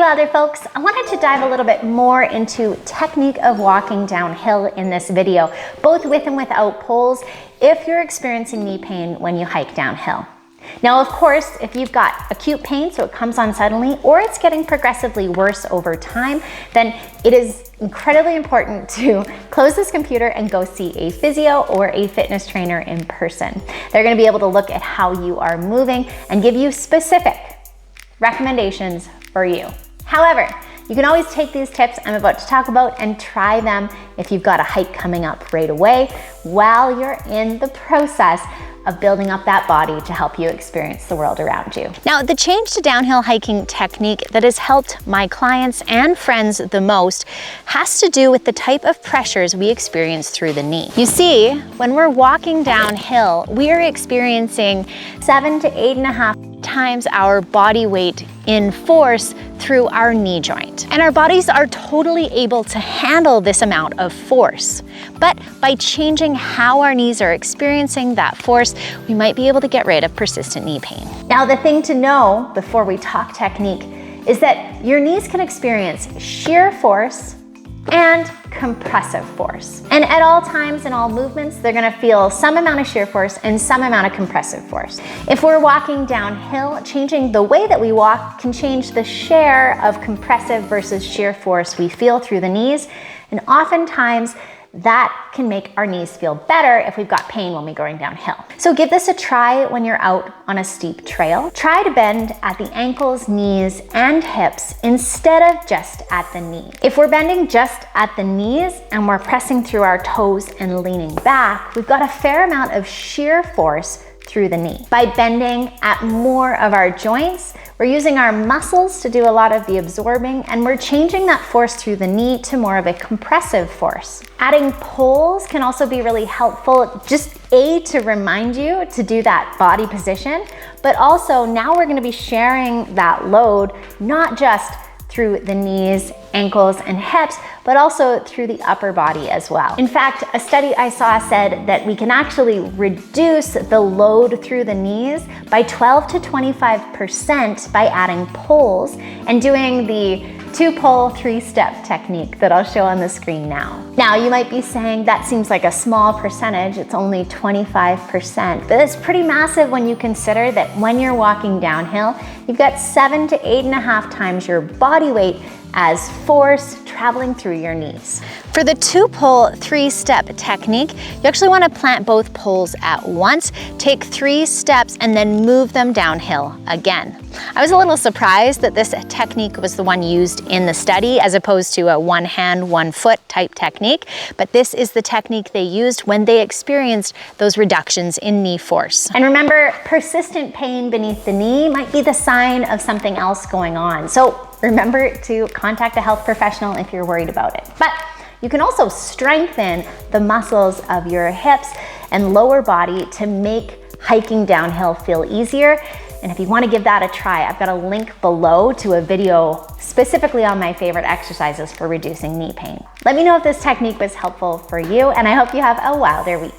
WILDR folks, I wanted to dive a little bit more into technique of walking downhill in this video, both with and without poles, if you're experiencing knee pain when you hike downhill. Now, of course, if you've got acute pain, so it comes on suddenly, or it's getting progressively worse over time, then it is incredibly important to close this computer and go see a physio or a fitness trainer in person. They're going to be able to look at how you are moving and give you specific recommendations for you. However, you can always take these tips I'm about to talk about and try them if you've got a hike coming up right away while you're in the process of building up that body to help you experience the world around you. Now, the change to downhill hiking technique that has helped my clients and friends the most has to do with the type of pressures we experience through the knee. You see, when we're walking downhill, we are experiencing 7 to 8.5 times our body weight in force through our knee joint. And our bodies are totally able to handle this amount of force. But by changing how our knees are experiencing that force, we might be able to get rid of persistent knee pain. Now, the thing to know before we talk technique is that your knees can experience shear force and compressive force. And at all times in all movements, they're gonna feel some amount of shear force and some amount of compressive force. If we're walking downhill, changing the way that we walk can change the share of compressive versus shear force we feel through the knees. And oftentimes, that can make our knees feel better if we've got pain when we're going downhill. So give this a try when you're out on a steep trail. Try to bend at the ankles, knees, and hips instead of just at the knee. If we're bending just at the knees and we're pressing through our toes and leaning back, we've got a fair amount of shear force through the knee. By bending at more of our joints, we're using our muscles to do a lot of the absorbing, and we're changing that force through the knee to more of a compressive force. Adding poles can also be really helpful, just to remind you to do that body position, but also now we're gonna be sharing that load, not just through the knees, ankles, and hips, but also through the upper body as well. In fact, a study I saw said that we can actually reduce the load through the knees by 12 to 25% by adding poles and doing the 2-pole, 3-step technique that I'll show on the screen now. Now, you might be saying that seems like a small percentage, it's only 25%, but it's pretty massive when you consider that when you're walking downhill, you've got 7 to 8.5 times your body weight as force traveling through your knees. For the 2-pole, 3-step technique, you actually want to plant both poles at once, take 3 steps, and then move them downhill again. I was a little surprised that this technique was the one used in the study as opposed to a 1 hand, 1 foot type technique, but this is the technique they used when they experienced those reductions in knee force. And remember, persistent pain beneath the knee might be the sign of something else going on. So remember to contact a health professional if you're worried about it. But you can also strengthen the muscles of your hips and lower body to make hiking downhill feel easier. And if you want to give that a try, I've got a link below to a video specifically on my favorite exercises for reducing knee pain. Let me know if this technique was helpful for you, and I hope you have a WILDR week.